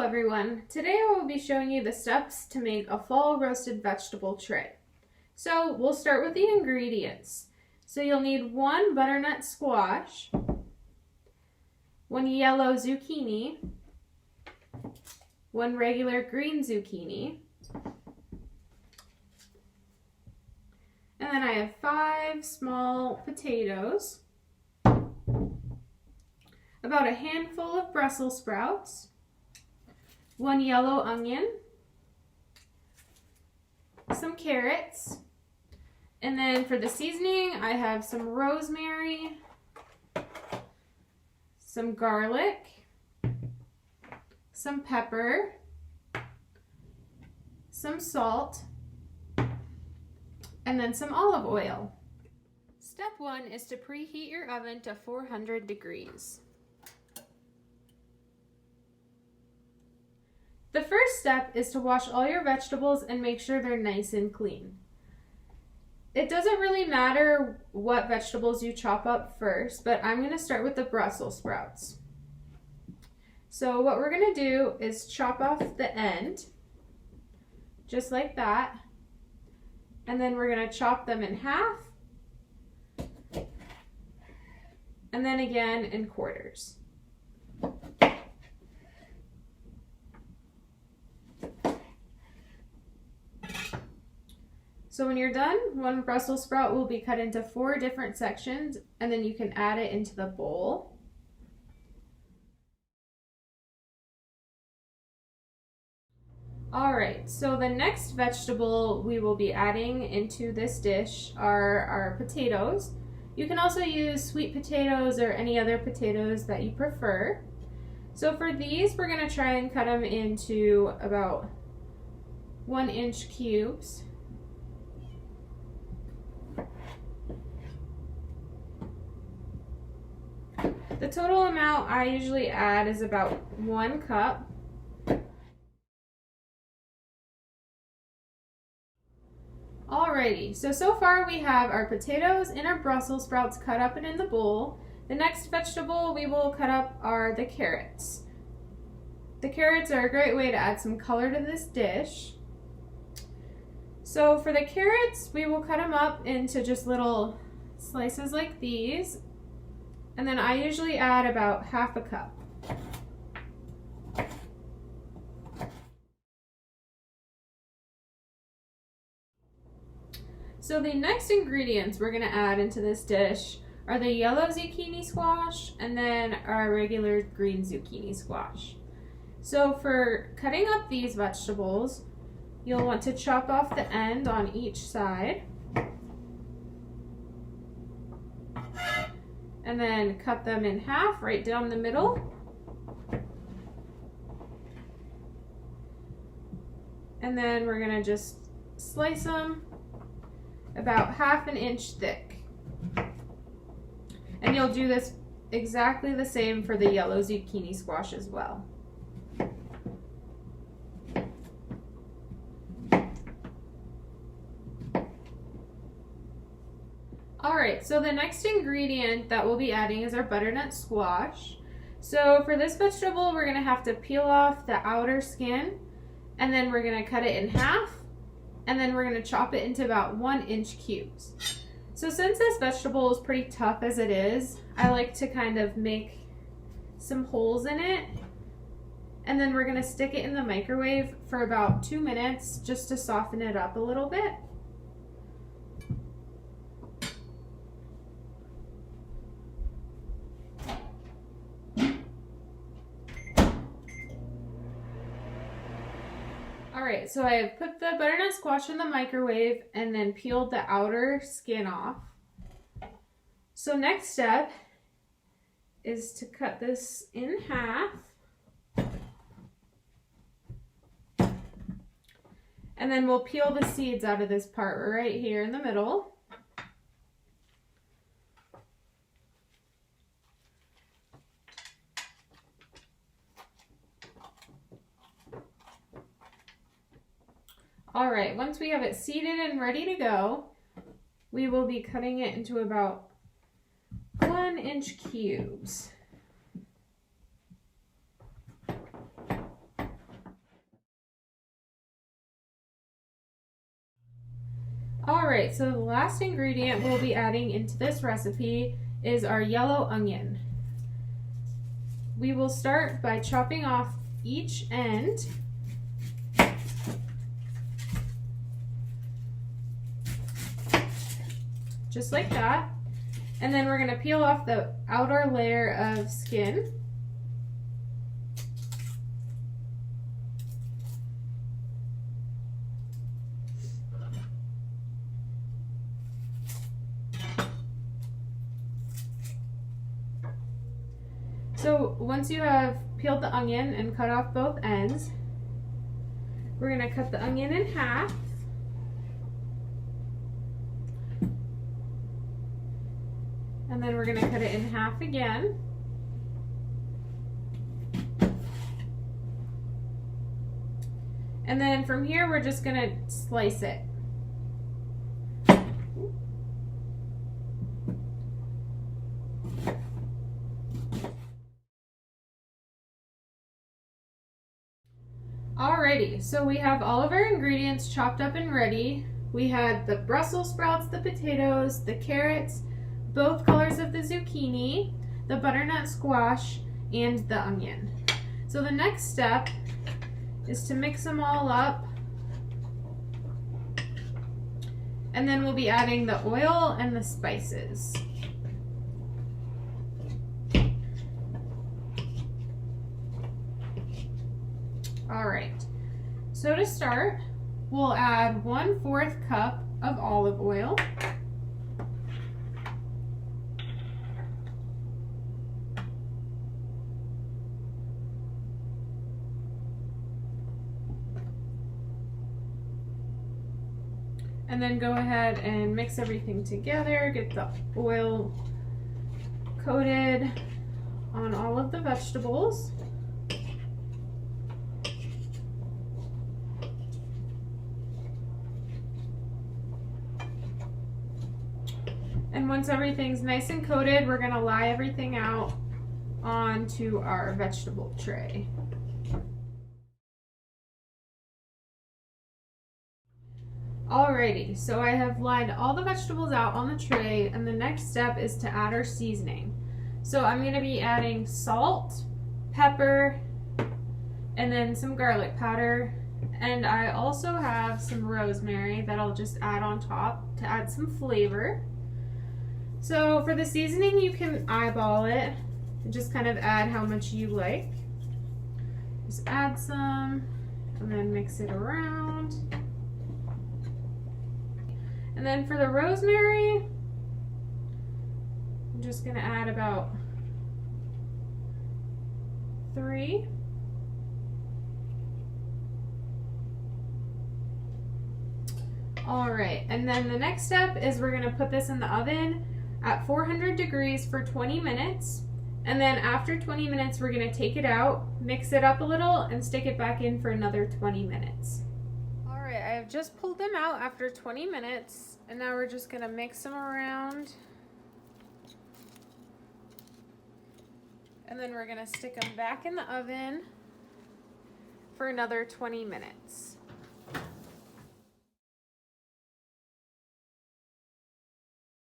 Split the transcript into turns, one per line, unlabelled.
everyone. Today I will be showing you the steps to make a fall roasted vegetable tray. So we'll start with the ingredients. So you'll need 1 butternut squash, 1 yellow zucchini, 1 regular green zucchini, and then I have 5 small potatoes, about a handful of Brussels sprouts, 1 yellow onion, some carrots, and then for the seasoning I have some rosemary, some garlic, some pepper, some salt, and then some olive oil. Step 1 is to preheat your oven to 400 degrees. The first step is to wash all your vegetables and make sure they're nice and clean. It doesn't really matter what vegetables you chop up first, but I'm going to start with the Brussels sprouts. So what we're going to do is chop off the end, just like that, and then we're going to chop them in half, and then again in quarters. So when you're done, 1 Brussels sprout will be cut into 4 different sections, and then you can add it into the bowl. Alright, so the next vegetable we will be adding into this dish are our potatoes. You can also use sweet potatoes or any other potatoes that you prefer. So for these, we're going to try and cut them into about 1-inch cubes. The total amount I usually add is about 1 cup. Alrighty, so far we have our potatoes and our Brussels sprouts cut up and in the bowl. The next vegetable we will cut up are the carrots. The carrots are a great way to add some color to this dish. So for the carrots, we will cut them up into just little slices like these. And then I usually add about half a cup. So the next ingredients we're going to add into this dish are the yellow zucchini squash and then our regular green zucchini squash. So for cutting up these vegetables, you'll want to chop off the end on each side. And then cut them in half right down the middle. And then we're going to just slice them about 1/2 inch thick. And you'll do this exactly the same for the yellow zucchini squash as well. Alright, so the next ingredient that we'll be adding is our butternut squash. So for this vegetable, we're going to have to peel off the outer skin, and then we're going to cut it in half, and then we're going to chop it into about 1-inch cubes. So since this vegetable is pretty tough as it is, I like to kind of make some holes in it, and then we're going to stick it in the microwave for about 2 minutes just to soften it up a little bit. Alright, so I have put the butternut squash in the microwave and then peeled the outer skin off. So next step is to cut this in half. And then we'll peel the seeds out of this part right here in the middle. All right, once we have it seeded and ready to go, we will be cutting it into about 1-inch cubes. All right, so the last ingredient we'll be adding into this recipe is our yellow onion. We will start by chopping off each end. Just like that. And then we're gonna peel off the outer layer of skin. So once you have peeled the onion and cut off both ends, we're gonna cut the onion in half. And then we're gonna cut it in half again. And then from here, we're just gonna slice it. Alrighty, so we have all of our ingredients chopped up and ready. We had the Brussels sprouts, the potatoes, the carrots, both colors of the zucchini, the butternut squash, and the onion. So the next step is to mix them all up. And then we'll be adding the oil and the spices. All right, so to start, we'll add 1/4 cup of olive oil. And then go ahead and mix everything together, get the oil coated on all of the vegetables. And once everything's nice and coated, we're gonna lay everything out onto our vegetable tray. Alrighty, so I have lined all the vegetables out on the tray, and the next step is to add our seasoning. So I'm gonna be adding salt, pepper, and then some garlic powder. And I also have some rosemary that I'll just add on top to add some flavor. So for the seasoning, you can eyeball it and just kind of add how much you like. Just add some and then mix it around. And then for the rosemary, I'm just gonna add about 3. All right, and then the next step is we're gonna put this in the oven at 400 degrees for 20 minutes. And then after 20 minutes, we're gonna take it out, mix it up a little, and stick it back in for another 20 minutes. All right, I have just pulled them out after 20 minutes, and now we're just gonna mix them around. And then we're gonna stick them back in the oven for another 20 minutes.